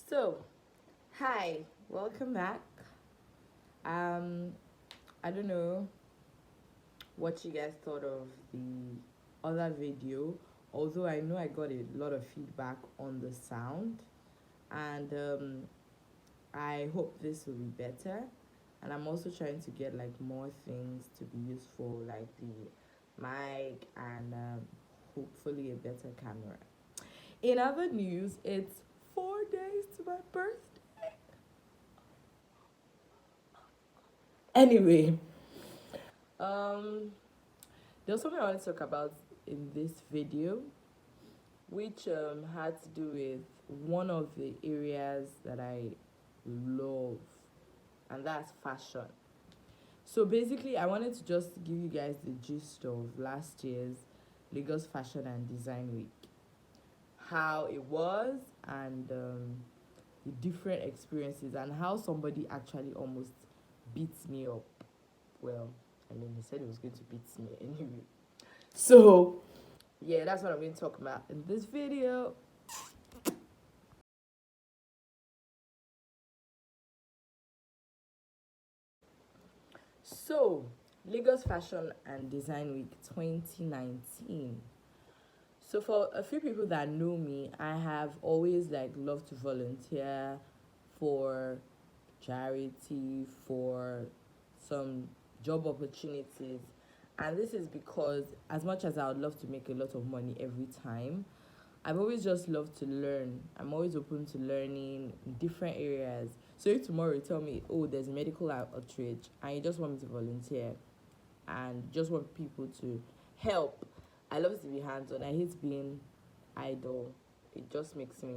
So, hi, welcome back. Um, I don't know what you guys thought of the other video, although I know I got a lot of feedback on the sound, and I hope this will be better. And I'm also trying to get like more things to be useful, like the mic and hopefully a better camera. In other news, it's 4 days to my birthday. Anyway, um, there's something I want to talk about in this video, which had to do with one of the areas that I love, and that's fashion. So basically, I wanted to just give you guys the gist of last year's Lagos Fashion and Design Week, how it was, and the different experiences, and how somebody actually almost beats me up. Well, I mean, he said he was going to beat me anyway. So, yeah, that's what I'm going to talk about in this video. So, Lagos Fashion and Design Week 2019. So, for a few people that know me, I have always like loved to volunteer for charity, for some job opportunities. And this is because, as much as I would love to make a lot of money every time, I've always just loved to learn. I'm always open to learning in different areas. So if tomorrow you tell me, oh, there's medical outreach, and you just want me to volunteer and just want people to help, I love to be hands on. I hate being idle. It just makes me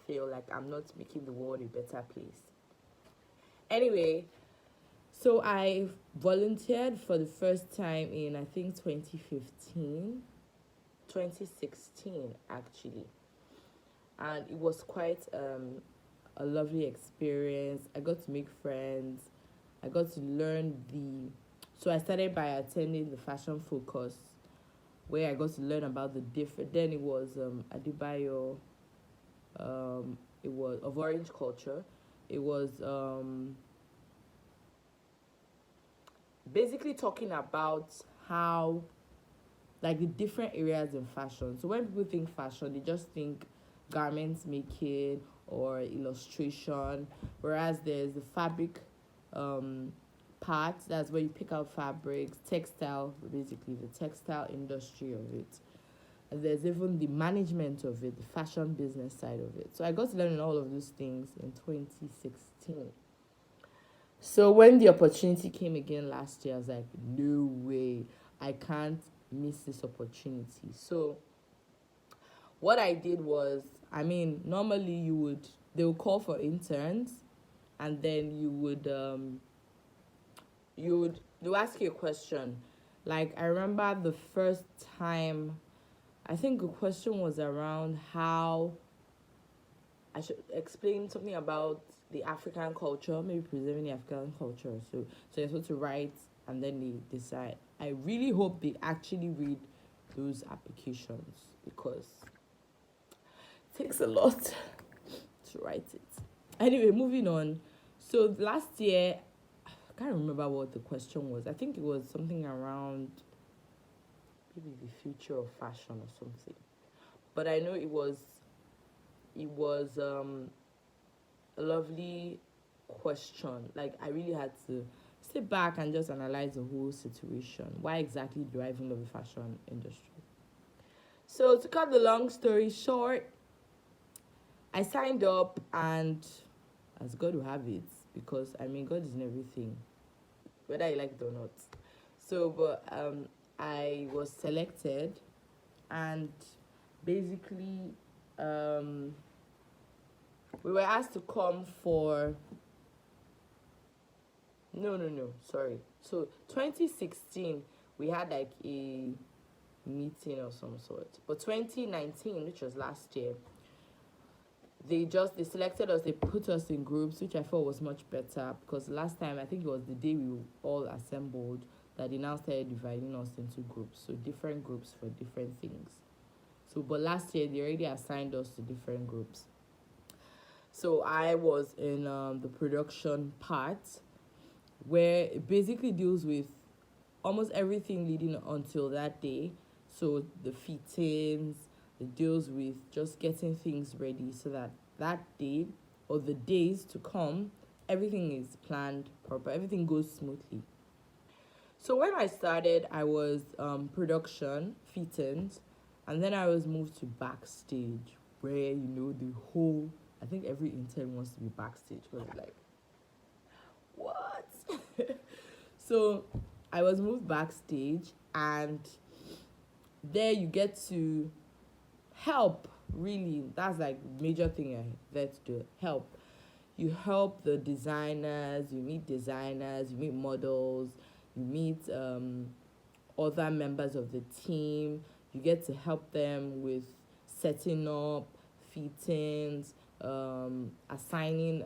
feel like I'm not making the world a better place. Anyway, so I volunteered for the first time in I think 2015, 2016 actually, and it was quite a lovely experience. I got to make friends. I got to learn the. So I started by attending the fashion focus, where I got to learn about the different. Then it was Adibayo. It was of orange culture. It was basically talking about how like the different areas in fashion. So when people think fashion, they just think garments making or illustration, whereas there's the fabric um, part. That's where you pick out fabrics, textile, basically the textile industry of it. And there's even the management of it, the fashion business side of it. So I got to learn all of those things in 2016. So when the opportunity came again last year, I was like, no way, I can't miss this opportunity. So what I did was, I mean, normally they would call for interns, and then they'll ask you a question. Like I remember the first time, I think the question was around how I should explain something about the African culture, maybe preserving the African culture. So you're supposed to write, and then they decide. I really hope they actually read those applications, because it takes a lot to write it. Anyway, moving on. So last year, I can't remember what the question was. I think it was something around maybe the future of fashion or something. But I know it was a lovely question. Like I really had to sit back and just analyze the whole situation. Why exactly do I even love the fashion industry? So to cut the long story short, I signed up, and as God will have it, because I mean God is in everything, whether you like it or not. So but I was selected, and basically um we were asked to come for no, sorry. So 2016 we had like a meeting of some sort. But 2019, which was last year, they selected us, they put us in groups, which I thought was much better, because last time I think it was the day we all assembled that they now started dividing us into groups. So different groups for different things. So but last year they already assigned us to different groups. So I was in the production part, where it basically deals with almost everything leading until that day. So the fittings, it deals with just getting things ready so that that day or the days to come, everything is planned proper, everything goes smoothly. So when I started, I was production, fittings, and then I was moved to backstage, where the whole. I think every intern wants to be backstage because like, what? So I was moved backstage, and there you get to help. Really, that's like major thing I get to do. Help. You help the designers. You meet designers. You meet models. You meet other members of the team. You get to help them with setting up fittings, assigning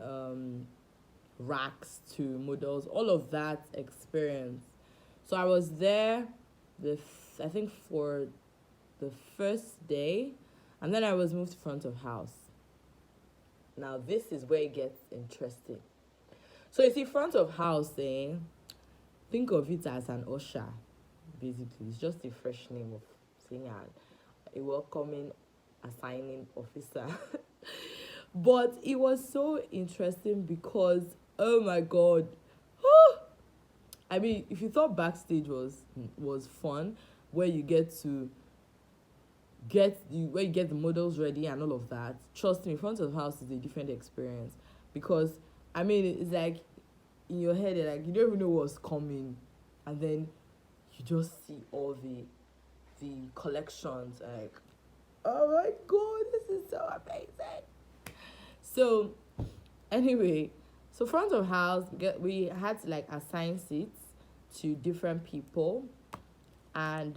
racks to models, all of that experience. So I was there, I think for the first day, and then I was moved to front of house. Now this is where it gets interesting. So you see, front of house, think of it as an usher. Basically, it's just a fresh name of saying a welcoming, assigning officer. But it was so interesting because, oh my god, I mean, if you thought backstage was fun, where you get to where you get the models ready and all of that, trust me, front of house is a different experience. Because I mean, it's like in your head, like you don't even know what's coming, and then you just see all the collections, like, oh my god, this is so amazing. So anyway, so front of house, we had to like assign seats to different people, and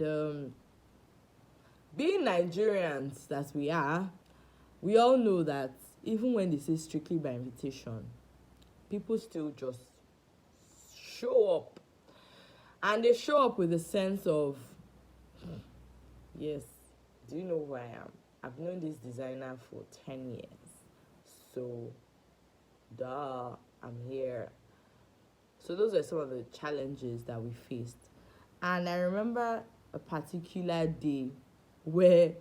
being Nigerians that we are, we all know that even when they say strictly by invitation, people still just show up, and they show up with a sense of, yes, do you know who I am? I've known this designer for 10 years, so duh, I'm here. So those are some of the challenges that we faced. And I remember a particular day where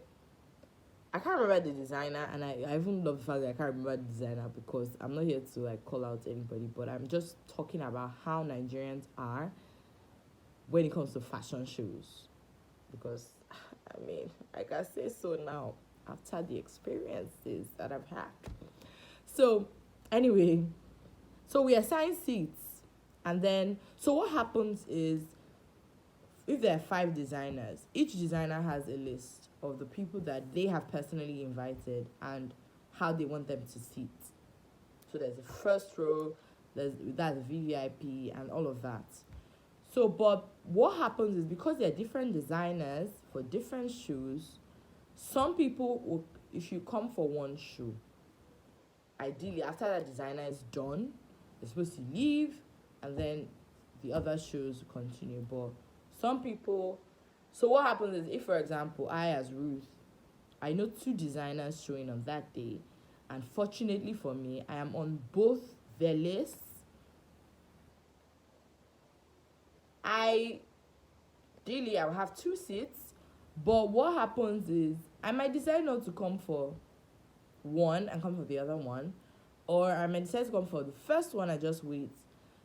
I can't remember the designer, and I even love the fact that I can't remember the designer, because I'm not here to like call out anybody, but I'm just talking about how Nigerians are when it comes to fashion shows. Because I mean, I can say so now after the experiences that I've had. So anyway, so we assign seats, and then so what happens is, if there are 5 designers, each designer has a list of the people that they have personally invited and how they want them to sit. So there's the first row, that's VVIP and all of that. So, but what happens is, because there are different designers for different shoes, some people will, if you come for one shoe, ideally after that designer is done, they're supposed to leave, and then the other shoes continue. But some people, so what happens is, if for example I as Ruth, I know 2 designers showing on that day, and fortunately for me, I am on both their lists, I will have 2 seats. But what happens is, I might decide not to come for one and come for the other one, or I might decide to come for the first one and just wait.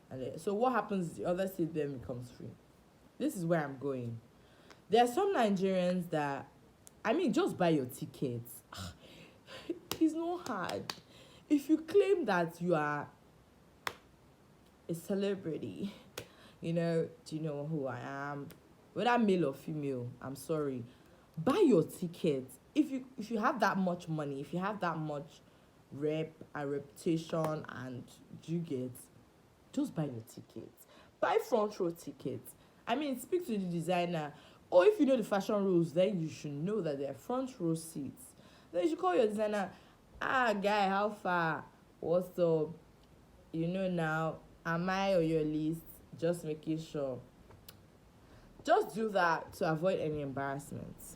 And then, so what happens is, the other seat then becomes free. This is where I'm going. There are some Nigerians that, I mean, just buy your tickets. It's not hard. If you claim that you are a celebrity, do you know who I am? Whether male or female, I'm sorry. Buy your tickets. If you have that much money, if you have that much rep and reputation, and you get, just buy your tickets. Buy front row tickets. I mean, speak to the designer. Or if you know the fashion rules, then you should know that there are front row seats. Then you should call your designer. Guy, how far? What's up? Now, am I on your list? Just making sure. Just do that to avoid any embarrassments.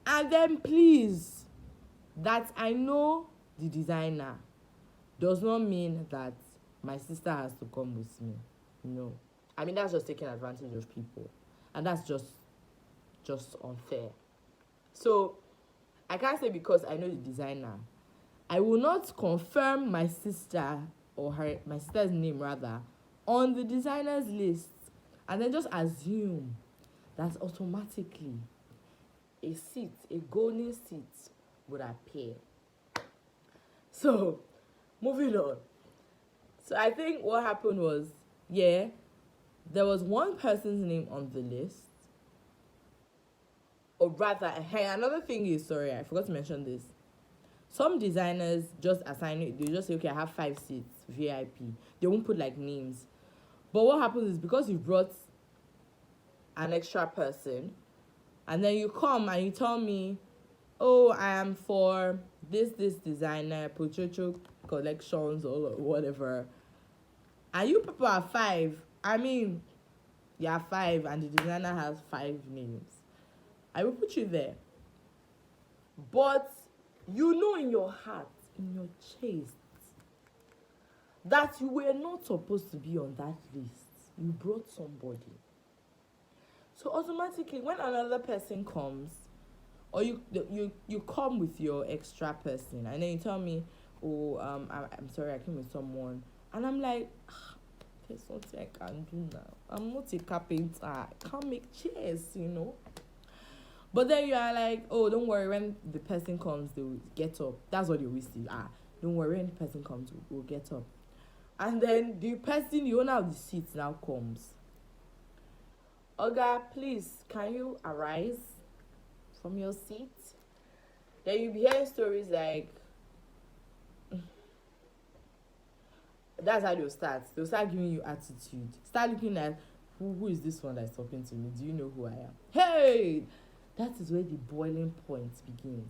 And then please, that I know the designer. does not mean that my sister has to come with me. No. I mean, that's just taking advantage of people. And that's just unfair. So I can't say because I know the designer, I will not confirm my sister or my sister's name rather on the designer's list and then just assume that automatically a golden seat would appear. So moving on. So I think what happened was, there was one person's name on the list. Or rather, another thing is, sorry, I forgot to mention this. Some designers just assign it, they just say, okay, I have 5 seats, VIP. They won't put like names. But what happens is because you brought an extra person, and then you come and you tell me, oh, I am for this designer, Pochocho collections or whatever. And you people are 5. I mean, you are 5 and the designer has 5 names. I will put you there. But you know in your heart, in your chest, that you were not supposed to be on that list. You brought somebody. So automatically, when another person comes, or you come with your extra person, and then you tell me, oh, I'm sorry, I came with someone, and I'm like, there's something I can do now. I'm not a carpenter. I can't make chairs, But then you are like, oh, don't worry, when the person comes, they will get up. That's what you always say. Don't worry, when the person comes, we'll get up. And then the person, the owner of the seat now comes. Oga, please, can you arise from your seat? Then you'll be hearing stories like, that's how they'll start. They'll start giving you attitude. Start looking at, who is this one that's talking to me? Do you know who I am? Hey! That is where the boiling point begins.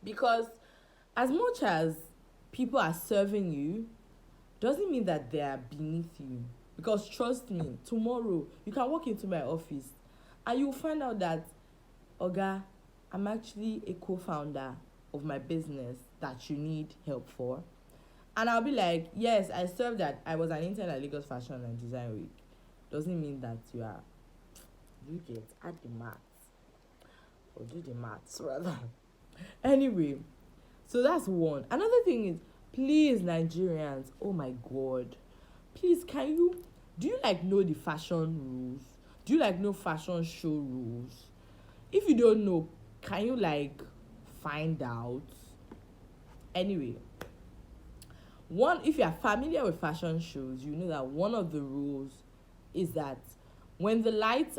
Because as much as people are serving you, doesn't mean that they are beneath you. Because trust me, tomorrow you can walk into my office and you'll find out that, Oga, I'm actually a co-founder of my business that you need help for. And I'll be like, yes, I served that. I was an intern at Lagos Fashion and Design Week. Doesn't mean that you are. You get add the maths. Or do the maths rather. Anyway, so that's one. Another thing is, please, Nigerians, oh my God, please, do you know the fashion rules? Do you know fashion show rules? If you don't know, can you find out? Anyway, if you are familiar with fashion shows, you know that one of the rules is that when the lights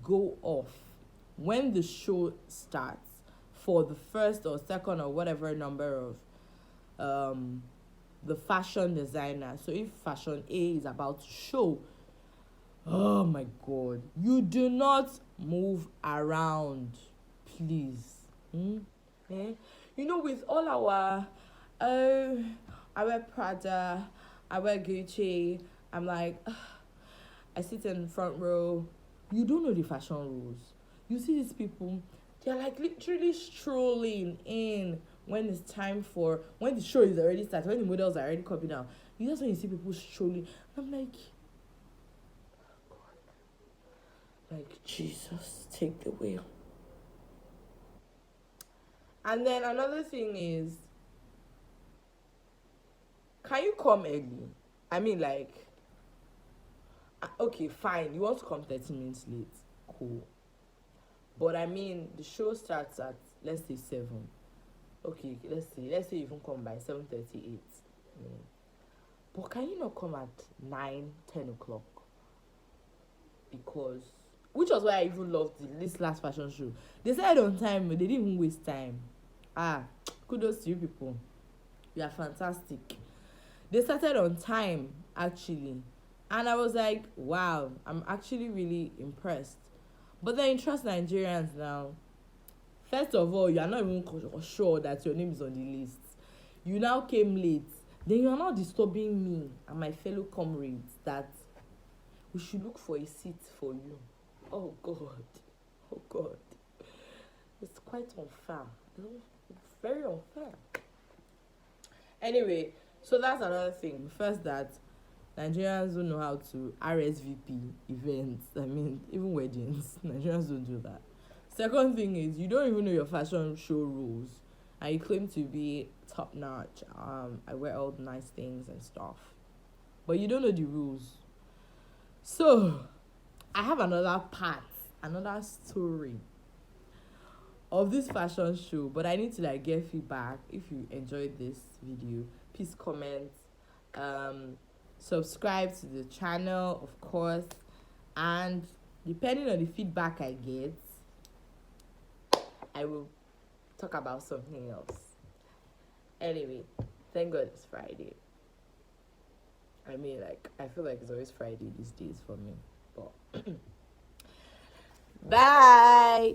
go off, when the show starts for the first or second or whatever number of the fashion designer. So if fashion A is about to show, oh my God, you do not move around, please. With all our I wear Prada, I wear Gucci, I'm like, I sit in the front row. You don't know the fashion rules. You see these people, they're literally strolling in when it's time when the show is already started, when the models are already coming out. When you see people strolling, I'm like, Jesus, take the wheel. And then another thing is, can you come early? I mean, okay, fine, you want to come 30 minutes late, cool. But I mean, the show starts at, let's say, 7. Okay, let's say you even come by 7:38. But can you not come at 9, 10 o'clock? Because, which was why I even loved this last fashion show. They started on time, they didn't even waste time. Kudos to you people. You are fantastic. They started on time, actually. And I was like, wow, I'm actually really impressed. But then you trust Nigerians now. First of all, you are not even sure that your name is on the list. You now came late. Then you are not disturbing me and my fellow comrades that we should look for a seat for you. Oh God. Oh God. It's quite unfair. It's very unfair. Anyway, so that's another thing. First, that Nigerians don't know how to RSVP events. I mean, even weddings, Nigerians don't do that. Second thing is, you don't even know your fashion show rules, and you claim to be top notch. I wear all the nice things and stuff, but you don't know the rules. So, I have another part, another story of this fashion show, but I need to like get feedback. If you enjoyed this video, please comment, um subscribe to the channel, of course, and depending on the feedback I get, I will talk about something else. Anyway, thank God it's Friday. I mean, like, I feel like it's always Friday these days for me, but bye.